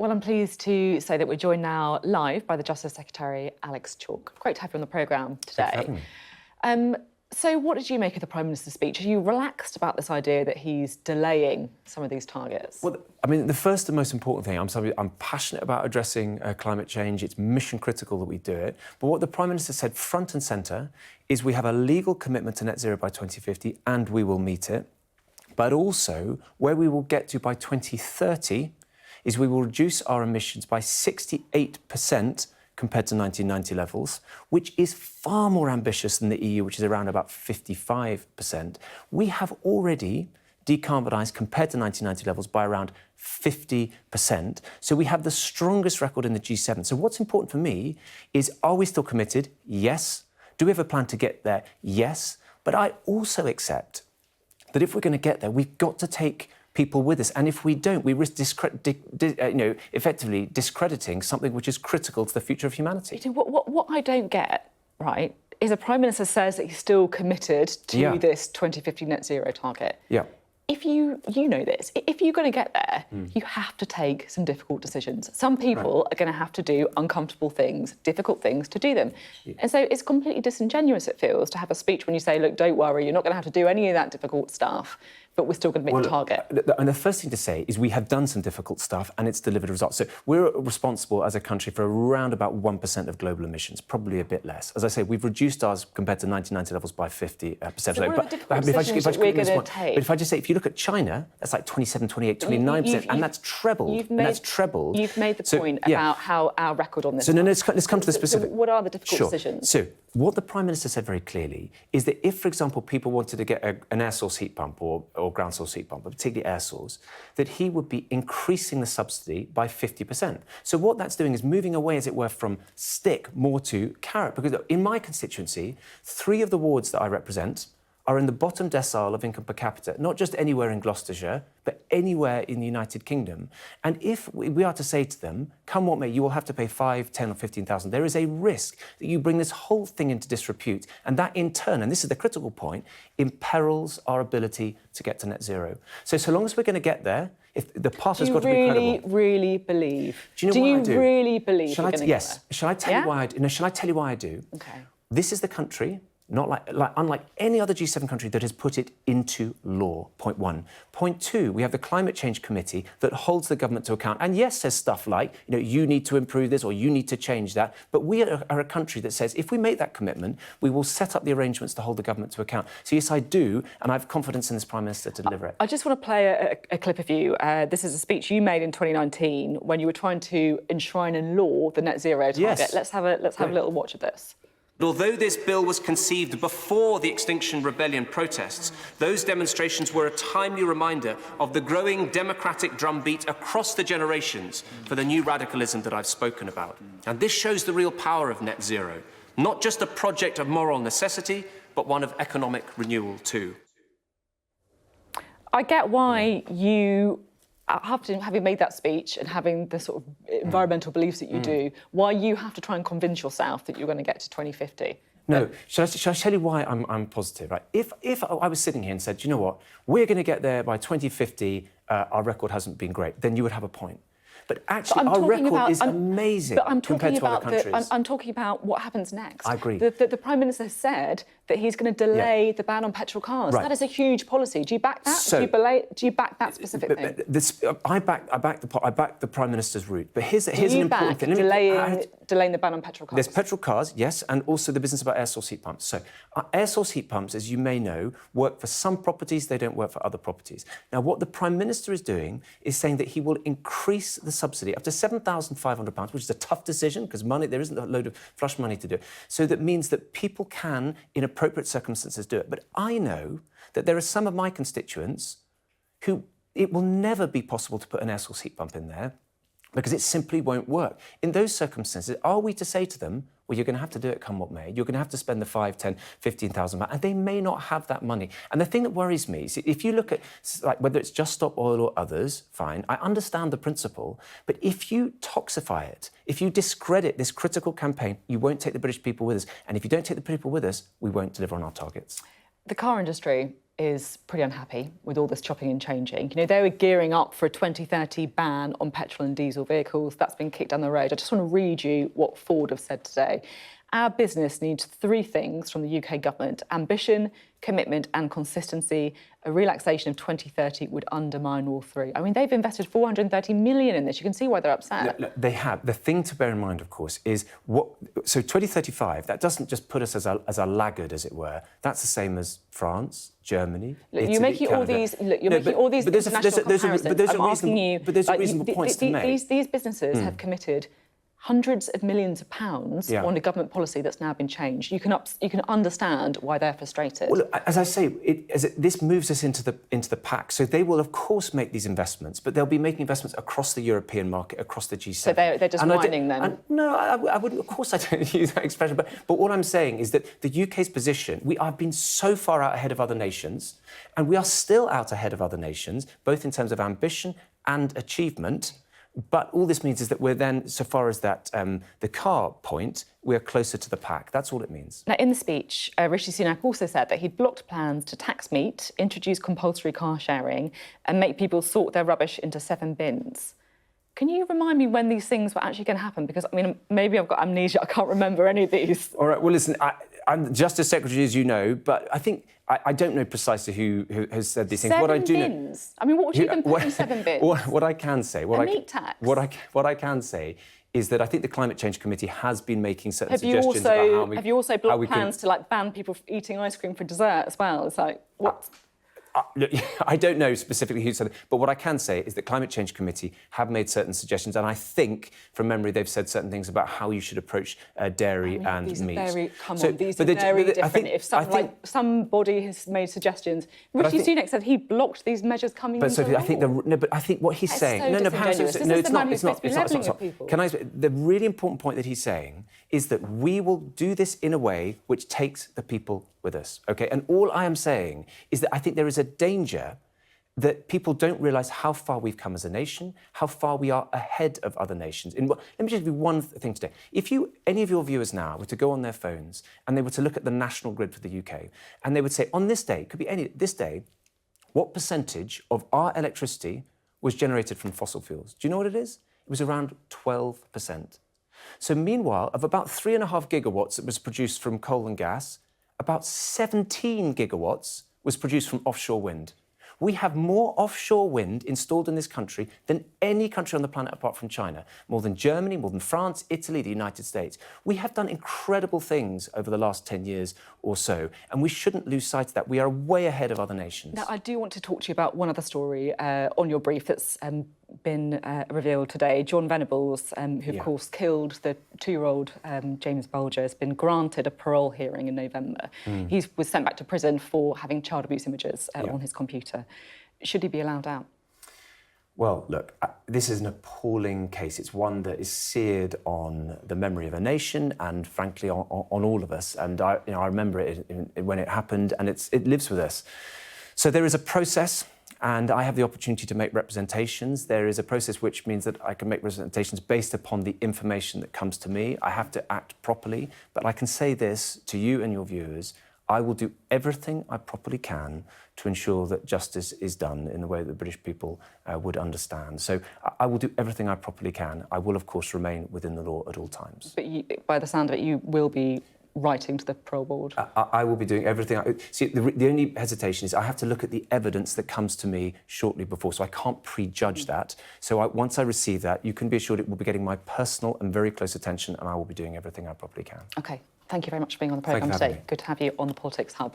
Well, I'm pleased to say that we're joined now live by the Justice Secretary, Alex Chalk. Great to have you on the programme today. Thanks for having me. So what did you make of the Prime Minister's speech? Are you relaxed about this idea that he's delaying some of these targets? Well, I mean, the first and most important thing, I'm passionate about addressing climate change. It's mission critical that we do it. But what the Prime Minister said front and centre is we have a legal commitment to net zero by 2050 and we will meet it. But also, where we will get to by 2030 is we will reduce our emissions by 68% compared to 1990 levels, which is far more ambitious than the EU, which is around about 55%. We have already decarbonised compared to 1990 levels by around 50%. So we have the strongest record in the G7. So what's important for me is, are we still committed? Yes. Do we have a plan to get there? Yes. But I also accept that if we're going to get there, we've got to take people with us. And if we don't, we risk effectively discrediting something which is critical to the future of humanity. You know, what I don't get, right, is a Prime Minister says that he's still committed to this 2050 net zero target. Yeah. If you know this, if you're going to get there, you have to take some difficult decisions. Some people are going to have to do uncomfortable things, difficult things to do them. Yeah. And so it's completely disingenuous, it feels, to have a speech when you say, look, don't worry, you're not going to have to do any of that difficult stuff, but we're still going to make the target. And the first thing to say is we have done some difficult stuff and it's delivered results. So we're responsible as a country for around about 1% of global emissions, probably a bit less. As I say, we've reduced ours compared to 1990 levels by 50%. So what are the difficult decisions that we're going to take? But if I just say, if you look at China, that's like 27, 28, 29%, and that's trebled. You've made the point about how our record on this. So let's come to the specific. So what are the difficult decisions? So what the Prime Minister said very clearly is that if, for example, people wanted to get an air source heat pump or ground source heat pump, but particularly air source, that he would be increasing the subsidy by 50%. So what that's doing is moving away, as it were, from stick more to carrot. Because in my constituency, 3 of the wards that I represent are in the bottom decile of income per capita, not just anywhere in Gloucestershire, but anywhere in the United Kingdom. And if we are to say to them, come what may, you will have to pay 5, 10 or 15,000, there is a risk that you bring this whole thing into disrepute. And that in turn, and this is the critical point, imperils our ability to get to net zero. So long as we're going to get there, if the path has got to be credible. Do you really believe? Do you know what I do? Really believe you're going to get there? Yes. Shall I tell you why I do? No, shall I tell you why I do? Okay. This is the country, unlike any other G7 country, that has put it into law, point 1. Point 2, we have the Climate Change Committee that holds the government to account and, yes, says stuff like, you need to improve this or you need to change that. But we are a country that says if we make that commitment, we will set up the arrangements to hold the government to account. So, yes, I do, and I have confidence in this Prime Minister to deliver it. I just want to play a clip of you. This is a speech you made in 2019 when you were trying to enshrine in law the net zero target. Yes. Let's have a little watch of this. Although this bill was conceived before the Extinction Rebellion protests, those demonstrations were a timely reminder of the growing democratic drumbeat across the generations for the new radicalism that I've spoken about. And this shows the real power of net zero, not just a project of moral necessity, but one of economic renewal too. I get why you, having made that speech and having the sort of environmental beliefs that you do, why you have to try and convince yourself that you're going to get to 2050. No, shall I tell you why I'm positive? Right? If I was sitting here and said, you know what, we're going to get there by 2050, our record hasn't been great, then you would have a point. But actually, our record is amazing compared to other countries. I'm talking about what happens next. I agree. The Prime Minister said that he's going to delay the ban on petrol cars. Right. That is a huge policy. Do you back that? So, do you back that specific thing? I back the Prime Minister's route. But here's an important thing. Delaying the ban on petrol cars? There's petrol cars, yes, and also the business about air source heat pumps. So air source heat pumps, as you may know, work for some properties, they don't work for other properties. Now, what the Prime Minister is doing is saying that he will increase the subsidy up to £7,500, which is a tough decision because there isn't a load of flush money to do it. So that means that people can, in appropriate circumstances, do it. But I know that there are some of my constituents who it will never be possible to put an air source heat pump in there because it simply won't work. In those circumstances, are we to say to them, well, you're going to have to do it come what may, you're going to have to spend the 5, 10, 15,000 pounds, and they may not have that money. And the thing that worries me is if you look at, like, whether it's Just Stop Oil or others, fine, I understand the principle, but if you toxify it, if you discredit this critical campaign, you won't take the British people with us. And if you don't take the people with us, we won't deliver on our targets. The car industry is pretty unhappy with all this chopping and changing. You know, they were gearing up for a 2030 ban on petrol and diesel vehicles. That's been kicked down the road. I just want to read you what Ford have said today. Our business needs 3 things from the UK government: ambition, commitment and consistency. A relaxation of 2030 would undermine all 3. I mean, they've invested 430 million in this. You can see why they're upset. Look, they have. The thing to bear in mind, of course, is so 2035, that doesn't just put us as a laggard, as it were. That's the same as France, Germany, Look, Italy, you're making Canada. all these. Look, you're making all these international comparisons. I'm asking you. But there's reasonable points to make. These businesses have committed hundreds of millions of pounds on a government policy that's now been changed. You can understand why they're frustrated. Well, as I say, this moves us into the pack. So they will, of course, make these investments, but they'll be making investments across the European market, across the G7. So they're just whining them? No, I wouldn't. Of course, I don't use that expression. But what I'm saying is that the UK's position, we have been so far out ahead of other nations, and we are still out ahead of other nations, both in terms of ambition and achievement. But all this means is that we're then, so far as that the car point, we're closer to the pack. That's all it means. Now, in the speech, Rishi Sunak also said that he'd blocked plans to tax meat, introduce compulsory car sharing and make people sort their rubbish into 7 bins. Can you remind me when these things were actually going to happen? Because, I mean, maybe I've got amnesia. I can't remember any of these. All right, well, listen, I'm Justice Secretary, as you know, but I think I don't know precisely who has said these things. 7 What I do bins? I mean, what would you even put in 7 bins? What I can say... meat tax? What I can say is that I think the Climate Change Committee has been making certain Have suggestions about how we... Have you also blocked plans to, like, ban people from eating ice cream for dessert as well? It's like, what... Look, I don't know specifically who said it, but what I can say is that Climate Change Committee have made certain suggestions, and I think, from memory, they've said certain things about how you should approach dairy and these meat. These are very different. If somebody has made suggestions, Rishi Sunak said he blocked these measures coming into Sophie, law. But I think what he's saying... So it's not. Can I... The really important point that he's saying is that we will do this in a way which takes the people with us, OK? And all I am saying is that I think there is a danger that people don't realise how far we've come as a nation, how far we are ahead of other nations. Let me just give you one thing today. If any of your viewers now were to go on their phones and they were to look at the national grid for the UK, and they would say, on this day, it could be this day, what percentage of our electricity was generated from fossil fuels? Do you know what it is? It was around 12%. So meanwhile, of about 3.5 gigawatts that was produced from coal and gas, about 17 gigawatts was produced from offshore wind. We have more offshore wind installed in this country than any country on the planet apart from China. More than Germany, more than France, Italy, the United States. We have done incredible things over the last 10 years or so, and we shouldn't lose sight of that. We are way ahead of other nations. Now, I do want to talk to you about one other story on your brief that's been revealed today. John Venables, who, of course, killed the 2-year-old James Bulger, has been granted a parole hearing in November. He was sent back to prison for having child abuse images on his computer. Should he be allowed out? Well, look, this is an appalling case. It's one that is seared on the memory of a nation and, frankly, on all of us. And I remember it when it happened, and it lives with us. So there is a process, and I have the opportunity to make representations. There is a process which means that I can make representations based upon the information that comes to me. I have to act properly, but I can say this to you and your viewers: I will do everything I properly can to ensure that justice is done in the way that the British people would understand. So I will do everything I properly can. I will, of course, remain within the law at all times. But by the sound of it, you will be writing to the parole board? I will be doing everything. See, the only hesitation is I have to look at the evidence that comes to me shortly before, so I can't prejudge that. So once I receive that, you can be assured it will be getting my personal and very close attention, and I will be doing everything I properly can. OK. Thank you very much for being on the programme today. Good to have you on the Politics Hub.